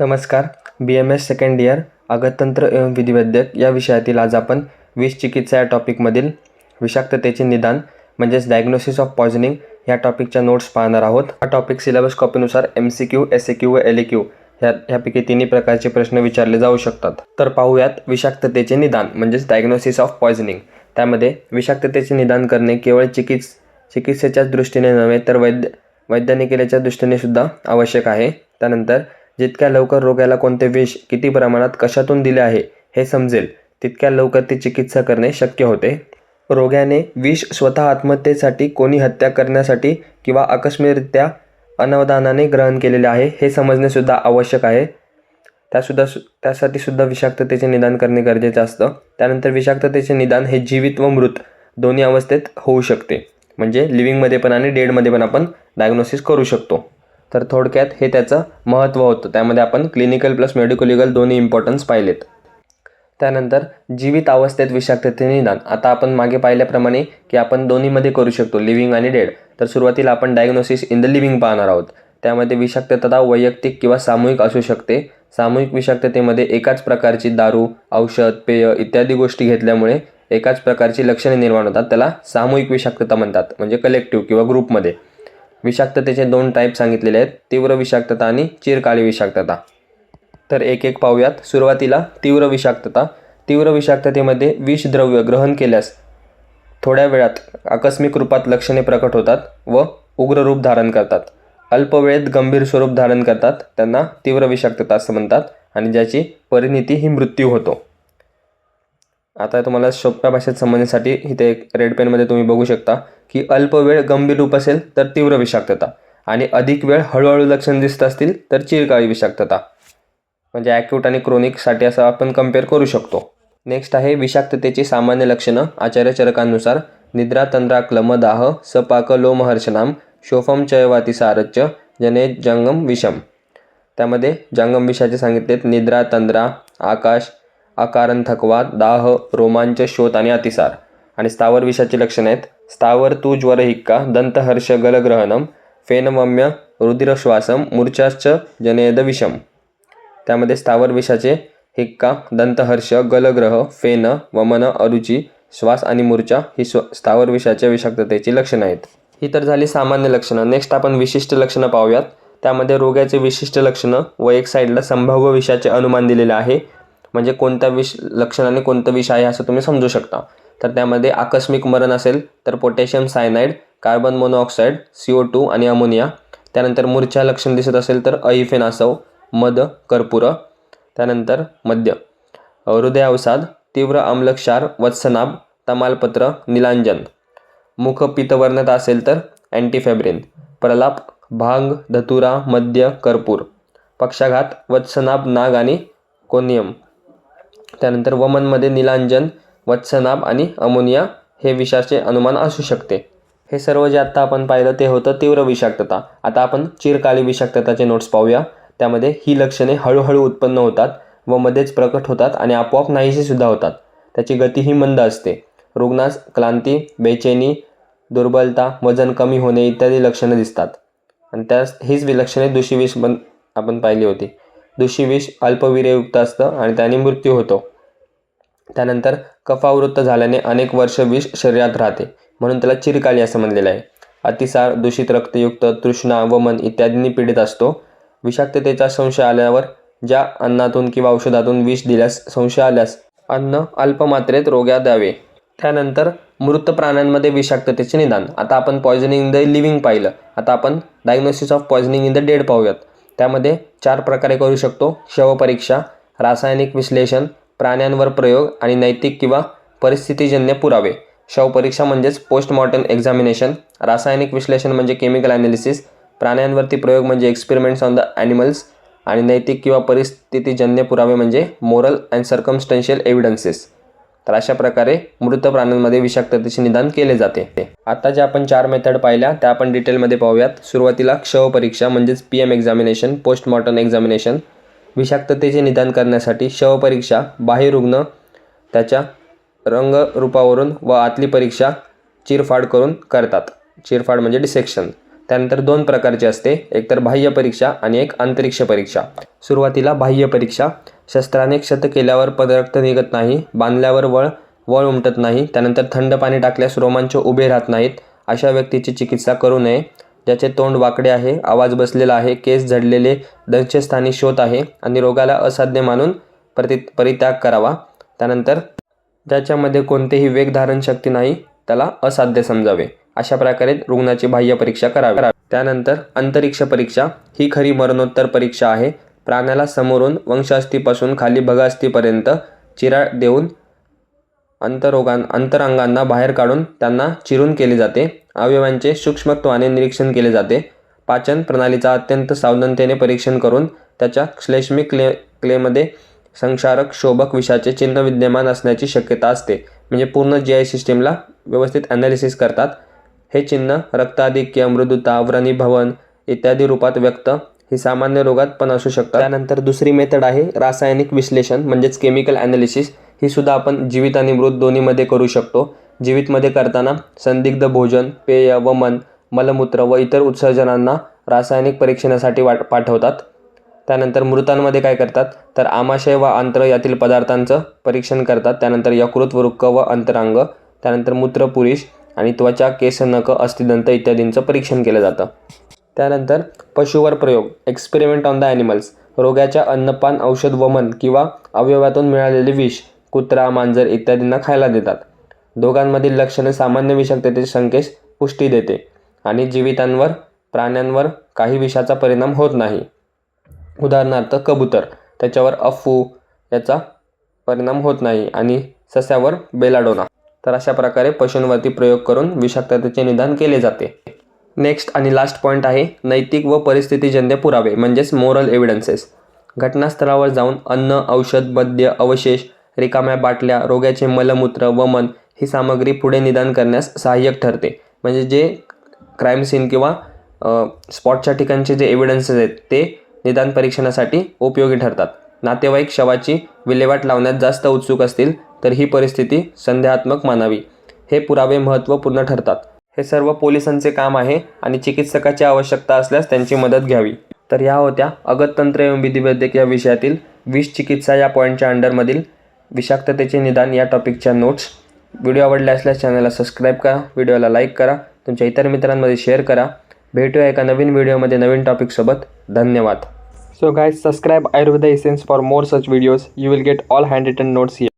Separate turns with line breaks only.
नमस्कार. BMS second year अगतंत्र एवं विधिवैद्यक या विषयातील आज आपण विष चिकित्सा या टॉपिकमधील विषाक्ततेचे निदान म्हणजेच डायग्नोसिस ऑफ पॉयझनिंग या टॉपिकच्या नोट्स पाहणार आहोत. हा टॉपिक सिलेबस कॉपीनुसार MCQ, SAQ व LAQ ह्यापैकी तिन्ही प्रकारचे प्रश्न विचारले जाऊ शकतात. तर पाहूयात विषाक्ततेचे निदान म्हणजेच डायग्नोसिस ऑफ पॉयझनिंग. त्यामध्ये विषाक्ततेचे निदान करणे केवळ चिकित्सेच्याच दृष्टीने नव्हे तर वैज्ञानिकतेच्या दृष्टीने सुद्धा आवश्यक आहे. त्यानंतर जितक्या लवकर रोग्याला कोणते विष किती प्रमाणात कशातून दिले आहे हे समजेल तितक्या लवकर ती चिकित्सा करणे शक्य होते. रोग्याने विष स्वतः आत्महत्येसाठी, कोणी हत्या करण्यासाठी किंवा आकस्मिकरित्या अनवधानाने ग्रहण केलेले आहे हे समजणे सुद्धा आवश्यक आहे. त्यासाठी सुद्धा विषाक्ततेचे निदान करणे गरजेचे असतं. त्यानंतर विषाक्ततेचे निदान हे जीवित व मृत दोन्ही अवस्थेत होऊ शकते. म्हणजे लिव्हिंगमध्ये पण आणि डेडमध्ये पण आपण डायग्नोसिस करू शकतो. तर थोडक्यात हे त्याचं महत्त्व होतं. त्यामध्ये आपण क्लिनिकल प्लस मेडिको लिगल दोन्ही इम्पॉर्टन्स पाहिलेत. त्यानंतर जीवित अवस्थेत विषाक्ततेचे निदान. आता आपण मागे पाहिल्याप्रमाणे की आपण दोन्हीमध्ये करू शकतो, लिव्हिंग आणि डेड. तर सुरुवातीला आपण डायग्नोसिस इन द लिव्हिंग पाहणार आहोत. त्यामध्ये विषाक्तता वैयक्तिक किंवा सामूहिक असू शकते. सामूहिक विषाक्ततेमध्ये एकाच प्रकारची दारू, औषध, पेय इत्यादी गोष्टी घेतल्यामुळे एकाच प्रकारची लक्षणे निर्माण होतात. त्याला सामूहिक विषाक्तता म्हणतात, म्हणजे कलेक्टिव्ह किंवा ग्रुपमध्ये. विषाक्ततेचे 2 टाईप सांगितलेले आहेत, तीव्र विषाक्तता आणि चिरकाली विषाक्तता. तर एक एक पाहूयात. सुरुवातीला तीव्र विषाक्तता. तीव्र विषाक्ततेमध्ये विषद्रव्य ग्रहण केल्यास थोड्या वेळात आकस्मिक रूपात लक्षणे प्रकट होतात व उग्र रूप धारण करतात. अल्प वेळेत गंभीर स्वरूप धारण करतात, त्यांना तीव्र विषाक्तता असं म्हणतात आणि ज्याची परिणिती ही मृत्यू होतो. आता तुम्हाला सोप्या भाषेत समजण्यासाठी इथे एक रेड पेनमध्ये तुम्ही बघू शकता की अल्प वेळ गंभीर रूप असेल तर तीव्र विषाक्तता आणि अधिक वेळ हळूहळू लक्षण दिसत असतील तर चिरकाळी विषाक्तता. म्हणजे ॲक्यूट आणि क्रोनिकसाठी असं आपण कम्पेअर करू शकतो. नेक्स्ट आहे विषाक्ततेची सामान्य लक्षणं. आचार्य चरकांनुसार निद्रा तंद्रा क्लम दाह सपाक लोमहर्षणाम शोफम चयवातिसारच्च जने जंगम विषम. त्यामध्ये जंगम विषाचे सांगितलेत निद्रा, तंद्रा, आकाश, अकारण थकवा, दाह, रोमांच, शोथ आणि अतिसार. आणि स्थावर विषाची लक्षणं आहेत स्थावर तू ज्वर हिक्का दंतहर्ष गलग्रहणम फेनवम्य रुधिरश्वासम मूर्छाश्च जनेद विषम. त्यामध्ये स्थावर विषाचे हिक्का, दंतहर्ष, गलग्रह, फेन, वमन, अरुची, श्वास आणि मूर्छा ही स्थावर विषाच्या विषाक्ततेची लक्षणं आहेत. ही तर झाली सामान्य लक्षणं. नेक्स्ट आपण विशिष्ट लक्षणं पाहूयात. त्यामध्ये रोगाचे विशिष्ट लक्षणं व एक साईडला संभाव्य विषाचे अनुमान दिलेले आहे. म्हणजे कोणत्या लक्षणाने कोणतं विष आहे असं तुम्ही समजू शकता. तर त्यामध्ये आकस्मिक मरण असेल तर potassium cyanide, carbon monoxide, CO2 आणि अमोनिया. त्यानंतर मूर्छा लक्षण दिसत असेल तर अहिफेन आसव, मद, कर्पूर. त्यानंतर मद्य, हृदयावसाद, तीव्र आम्लक्षार, वत्सनाभ, तमालपत्र, नीलांजन. मुख पित्तवर्णता असेल तर अँटीफेब्रिन, प्रलाप, भांग, धतुरा, मद्य, कर्पूर. पक्षाघात, वत्सनाभ, नाग आणि कोनियम. त्यानंतर वमनमध्ये नीलांजन, वत्सनाभ आणि अमोनिया हे विषाचे अनुमान असू शकते. हे सर्व जे आत्ता आपण पाहिलं ते होतं तीव्र विषाक्तता. आता आपण चिरकाली विषाक्तताचे नोट्स पाहूया. त्यामध्ये ही लक्षणे हळूहळू उत्पन्न होतात व मध्येच प्रकट होतात आणि आपोआप नाहीशी सुद्धा होतात. त्याची गतीही मंद असते. रुग्णास क्लांती, बेचैनी, दुर्बलता, वजन कमी होणे इत्यादी लक्षणे दिसतात. आणि हीच लक्षणे दूषिविष आपण पाहिली होती. दूषिविष अल्पवीर्ययुक्त असतं आणि त्याने मृत्यू होतो. त्यानंतर कफावृत्त झाल्याने अनेक वर्ष विष शरीरात राहते म्हणून त्याला चिरकाली असं म्हणलेलं आहे. अतिसार, दूषित रक्तयुक्त, तृष्णा, वमन इत्यादींनी पीडित असतो. विषाक्ततेचा संशय आल्यावर ज्या अन्नातून किंवा औषधातून विष दिल्यास संशय आल्यास अन्न अल्प मात्रेत रोग्या द्यावे. त्यानंतर मृत प्राण्यांमध्ये विषाक्ततेचे निदान. आता आपण पॉयझनिंग इन द लिव्हिंग पाहिलं. आता आपण diagnosis of poisoning in the dead पाहूयात. त्यामध्ये 4 प्रकारे करू शकतो. शवपरीक्षा, रासायनिक विश्लेषण, प्राण्यांवर प्रयोग आणि नैतिक किंवा परिस्थितीजन्य पुरावे. शवपरीक्षा म्हणजेच पोस्टमॉर्टम एक्झामिनेशन, रासायनिक विश्लेषण म्हणजे केमिकल ॲनालिसिस, प्राण्यांवरती प्रयोग म्हणजे एक्सपेरिमेंट्स ऑन द ॲनिमल्स आणि नैतिक किंवा परिस्थितीजन्य पुरावे म्हणजे मोरल अँड सर्कमस्टन्शियल एव्हिडन्सेस. तर अशा प्रकारे मृत प्राण्यांमध्ये विषाक्ततेचे निदान केले जाते. आता जे आपण 4 मेथड पाहिल्या त्या आपण डिटेलमध्ये पाहूयात. सुरुवातीला शवपरीक्षा म्हणजेच PM एक्झामिनेशन, पोस्टमॉर्टम एक्झामिनेशन. विषाक्ततेचे निदान करण्यासाठी शवपरीक्षा बाह्य रुग्ण त्याच्या रंगरूपावरून व आतली परीक्षा चिरफाड करून करतात. चिरफाड म्हणजे डिसेक्शन. त्यानंतर 2 प्रकारची असते, एक तर बाह्य परीक्षा आणि एक अंतरिक्ष परीक्षा. सुरुवातीला बाह्य परीक्षा. शस्त्राने क्षत केल्यावर पण रक्त निघत नाही, बांधल्यावर वळ उमटत नाही, त्यानंतर थंड पाणी टाकल्यास रोमांच उभे राहत नाहीत, अशा व्यक्तीची चिकित्सा करू नये. ज्याचे तोंड वाकडे आहे, आवाज बसलेला आहे, केस झडलेले, दंशस्थानी शोथ आहे आणि रोगाला असाध्य मानून परित्याग करावा. त्यानंतर ज्याच्यामध्ये कोणतेही वेगधारण शक्ती नाही त्याला असाध्य समजावे. अशा प्रकारे रुग्णाची बाह्य परीक्षा करावी. त्यानंतर अंतरिक्ष परीक्षा ही खरी मरणोत्तर परीक्षा आहे. प्राण्याला समोरून वंशास्थीपासून खाली भगास्थीपर्यंत चिरा देऊन अंतरांगांना बाहेर काढून त्यांना चिरून केले जाते. अवयवांचे सूक्ष्मत्वाने निरीक्षण केले जाते. पाचन प्रणालीचा अत्यंत सावधानतेने परीक्षण करून त्याच्या श्लेष्मिक क्लेमध्ये संक्षारक शोभक विषाचे चिन्ह विद्यमान असण्याची शक्यता असते. म्हणजे पूर्ण GI सिस्टीमला व्यवस्थित ॲनालिसिस करतात. हे चिन्ह रक्ताधिक्य, मृदुता, व्रणीभवन इत्यादी रूपात व्यक्त ही सामान्य रोगात पण असू शकतात. त्यानंतर दुसरी मेथड आहे रासायनिक विश्लेषण म्हणजेच केमिकल ॲनालिसिस. ही सुद्धा आपण जीवित आणि मृत दोन्हीमध्ये करू शकतो. जीवितमध्ये करताना संदिग्ध भोजन, पेय, वमन, मलमूत्र व इतर उत्सर्जनांना रासायनिक परीक्षणासाठी पाठवतात. त्यानंतर मृतांमध्ये काय करतात तर आमाशय व आंत्र यातील पदार्थांचं परीक्षण करतात. त्यानंतर यकृत, वृक्क व अंतरांग, त्यानंतर मूत्र, पुरीश आणि त्वचा, केस, नख, अस्थिदंत इत्यादींचं परीक्षण केलं जातं. त्यानंतर पशुवर प्रयोग एक्सपेरिमेंट ऑन द ॲनिमल्स. रोग्याच्या अन्नपान, औषध, वमन किंवा अवयवातून मिळालेले विष कुत्रा, मांजर इत्यादींना खायला देतात. दोघांमधील लक्षणे सामान्य विषाक्ततेच्या शंकेस पुष्टी देते आणि जीवितांवर प्राण्यांवर काही विषाचा परिणाम होत नाही. उदाहरणार्थ कबूतर, त्याच्यावर अफू याचा परिणाम होत नाही आणि सस्यावर बेलाडोना. तर अशा प्रकारे पशूंवरती प्रयोग करून विषाक्ततेचे निदान केले जाते. नेक्स्ट आणि लास्ट पॉईंट आहे नैतिक व परिस्थितीजन्य पुरावे म्हणजेच मोरल एव्हिडन्सेस. घटनास्थळावर जाऊन अन्न, औषध, मद्य, अवशेष, रिकाम्या बाटल्या, रोग्याचे मलमूत्र, वमन ही सामग्री पुढे निदान करण्यास सहाय्यक ठरते. म्हणजे जे क्राईम सीन किंवा स्पॉटच्या ठिकाणचे जे एव्हिडन्सेस आहेत ते निदान परीक्षणासाठी उपयोगी ठरतात. नातेवाईक शवाची विल्हेवाट लावण्यात जास्त उत्सुक असतील तर ही परिस्थिती संदेहात्मक मानावी. हे पुरावे महत्त्वपूर्ण ठरतात. हे सर्व पोलिसांचे काम आहे आणि चिकित्सकाची आवश्यकता असल्यास त्यांची मदत घ्यावी. तर ह्या होत्या अगततंत्र एवं विधिवैद्यक या विषयातील विष चिकित्सा या पॉईंटच्या अंडरमधील विषाक्ततेचे निदान या टॉपिकच्या नोट्स. व्हिडिओ आवडले असल्यास चॅनलला सबस्क्राईब करा, व्हिडिओला लाईक करा, तुमच्या इतर मित्रांमध्ये शेअर करा. भेटूया एका नवीन व्हिडिओमध्ये नवीन टॉपिकसोबत. धन्यवाद. So guys, subscribe Ayurveda Essence for more such videos. You will get all handwritten notes here.